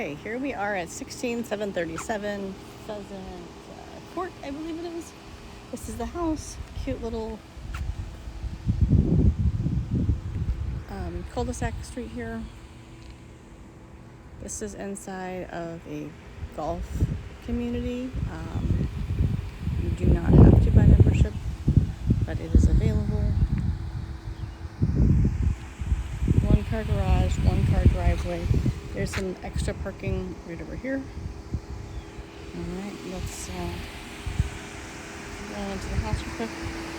Okay, here we are at 16737 Pheasant Court, I believe it is. This is the house. Cute little cul-de-sac street here. This is inside of a golf community. You do not have to buy membership, but it is available. 1-car garage, 1-car driveway. There's some extra parking right over here. All right, let's go into the house real quick.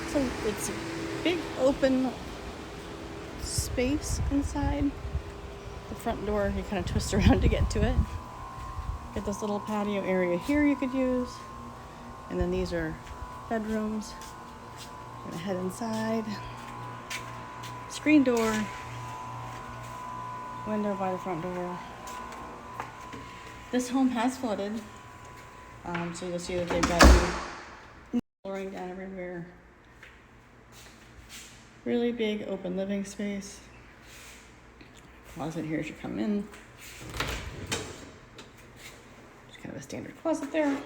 So it's a big open space inside. The front door, you kind of twist around to get to it. Got this little patio area here you could use. And then these are bedrooms. Gonna head inside. Screen door. Window by the front door. This home has flooded. So you'll see that they've got new flooring down everywhere. Really big open living space. Closet here as you come in. Just kind of a standard closet there.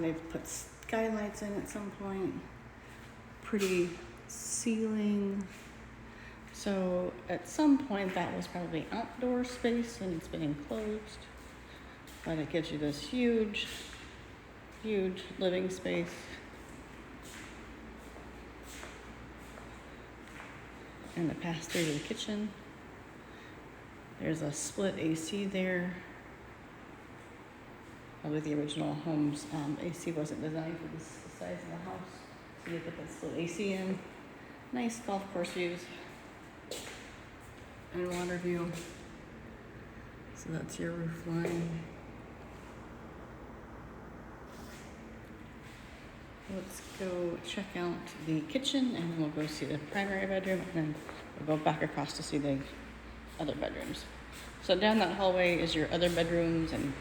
They've put skylights in at some point. Pretty ceiling. So at some point that was probably outdoor space and it's been enclosed. But it gives you this huge, huge living space. And the pass through to the kitchen. There's a split AC there. Probably the original home's AC wasn't designed for this size of the house. So you put that split AC in. Nice golf course views. And water view. So that's your roof line. Let's go check out the kitchen and then we'll go see the primary bedroom and then we'll go back across to see the other bedrooms. So down that hallway is your other bedrooms and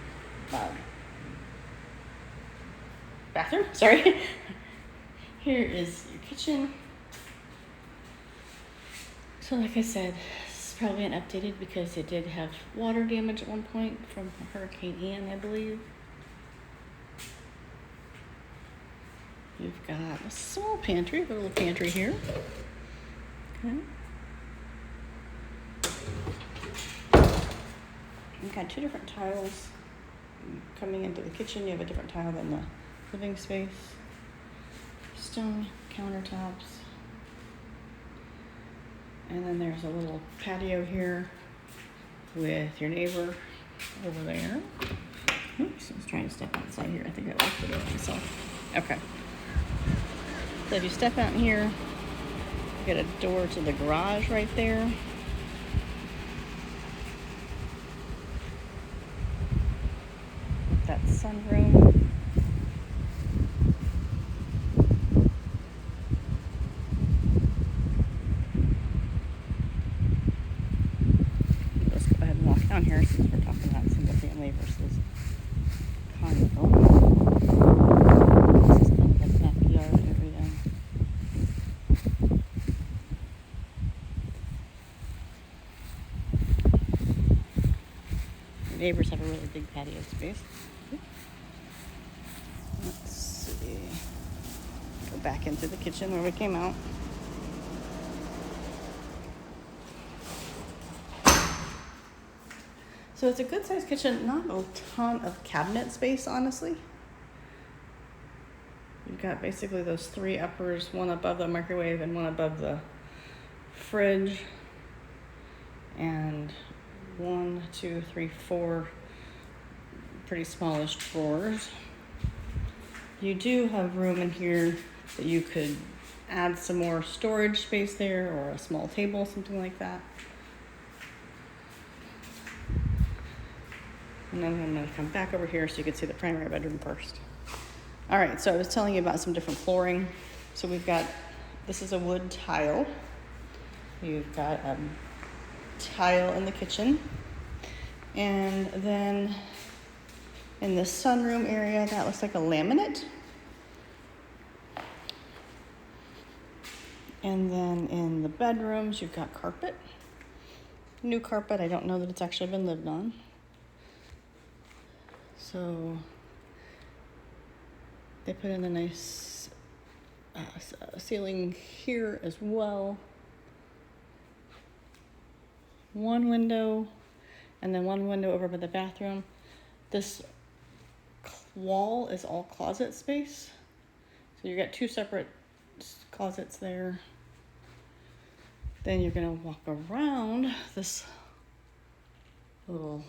bathroom, sorry. Here is your kitchen. So like I said, it's probably updated because it did have water damage at one point from Hurricane Ian, I believe. You've got a small pantry, a little pantry here. Okay. You've got 2 different tiles. Coming into the kitchen, you have a different tile than the living space. Stone countertops. And then there's a little patio here with your neighbor over there. Oops, I was trying to step outside here. I think I locked the door myself. Okay. So if you step out here, you get a door to the garage right there. That sunroom. Let's go ahead and walk down here since we're talking about single family versus condo. This is kind of like backyard area. The neighbors have a really big patio space. Let's see. Go back into the kitchen where we came out. So it's a good sized kitchen, not a ton of cabinet space, honestly. You've got basically those 3 uppers, one above the microwave and one above the fridge. And 1, 2, 3, 4 pretty smallish drawers. You do have room in here that you could add some more storage space there or a small table, something like that. And then I'm going to come back over here so you can see the primary bedroom first. All right, so I was telling you about some different flooring. So we've got, this is a wood tile. You've got a tile in the kitchen. And then in the sunroom area, that looks like a laminate. And then in the bedrooms, you've got carpet. new carpet. I don't know that it's actually been lived on. So they put in a nice ceiling here as well. One window, and then one window over by the bathroom. This wall is all closet space. So you got two separate closets there. Then you're gonna walk around this little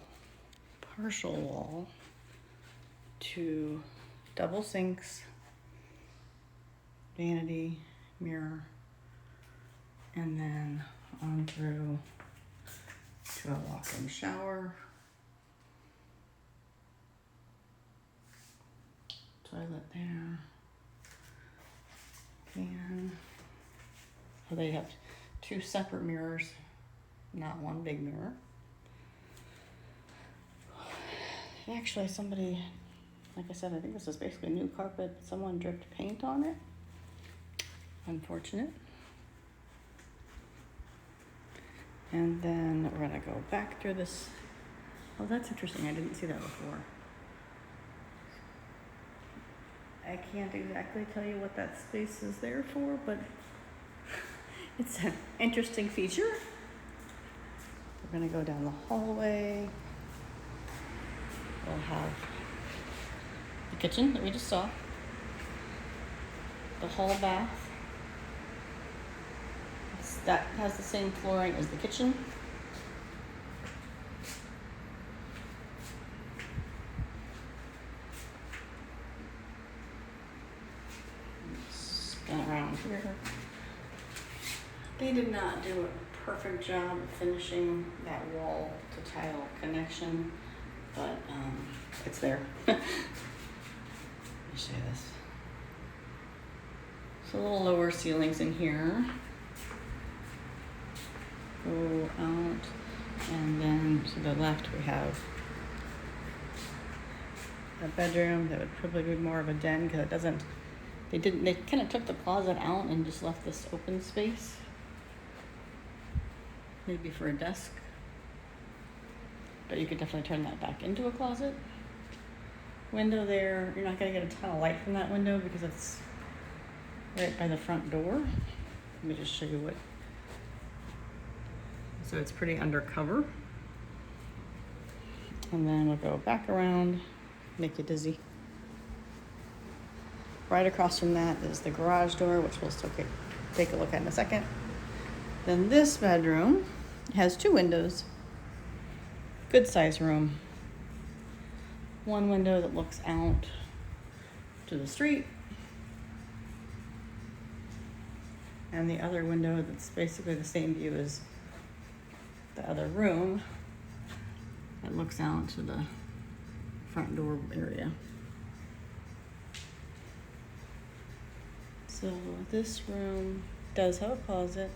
partial wall to double sinks, vanity, mirror, and then on through to a walk-in shower, toilet there, and so they have two separate mirrors, not one big mirror. Actually, somebody, like I said, I think this is basically new carpet. Someone dripped paint on it. Unfortunate. And then we're gonna go back through this. Oh, that's interesting. I didn't see that before. I can't exactly tell you what that space is there for, but it's an interesting feature. We're gonna go down the hallway. We'll have the kitchen that we just saw, the hall bath. That has the same flooring as the kitchen. Spin around here. They did not do a perfect job of finishing that wall to tile connection, but it's there. Let me show you this. So a little lower ceilings in here. Go out, and then to the left we have a bedroom that would probably be more of a den because it doesn't. They kind of took the closet out and just left this open space, maybe for a desk. But you could definitely turn that back into a closet. Window there. You're not going to get a ton of light from that window because it's right by the front door. Let me just show you what. So it's pretty undercover. And then we'll go back around, make you dizzy. Right across from that is the garage door, which we'll still take a look at in a second. Then this bedroom has two windows. Good size room. One window that looks out to the street, and the other window that's basically the same view as the other room that looks out to the front door area. So this room does have a closet.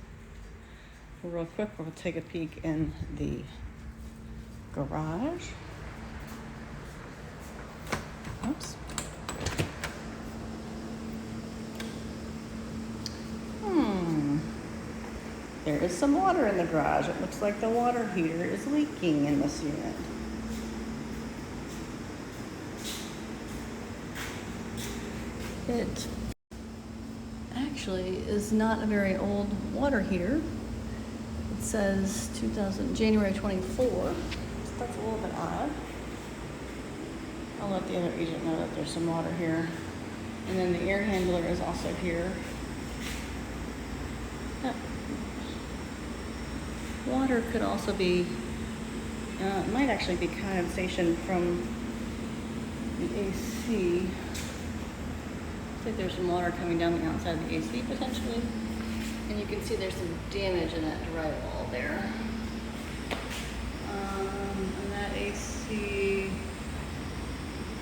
Real quick, we'll take a peek in the garage. Oops. There is some water in the garage. It looks like the water heater is leaking in this unit. It actually is not a very old water heater. It says January 24. So that's a little bit odd. I'll let the other agent know that there's some water here. And then the air handler is also here. Yep. Water could also be, it might actually be condensation from the AC. Looks like there's some water coming down the outside of the AC potentially. And you can see there's some damage in that drywall there. And that AC,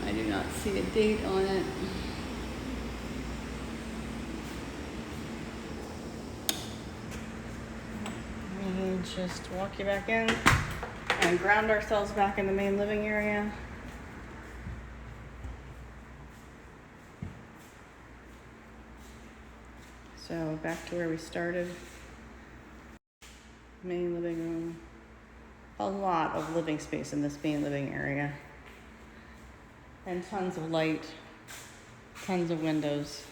I do not see a date on it. Let me just walk you back in and ground ourselves back in the main living area. So back to where we started. Main living room, a lot of living space in this main living area. And tons of light, tons of windows.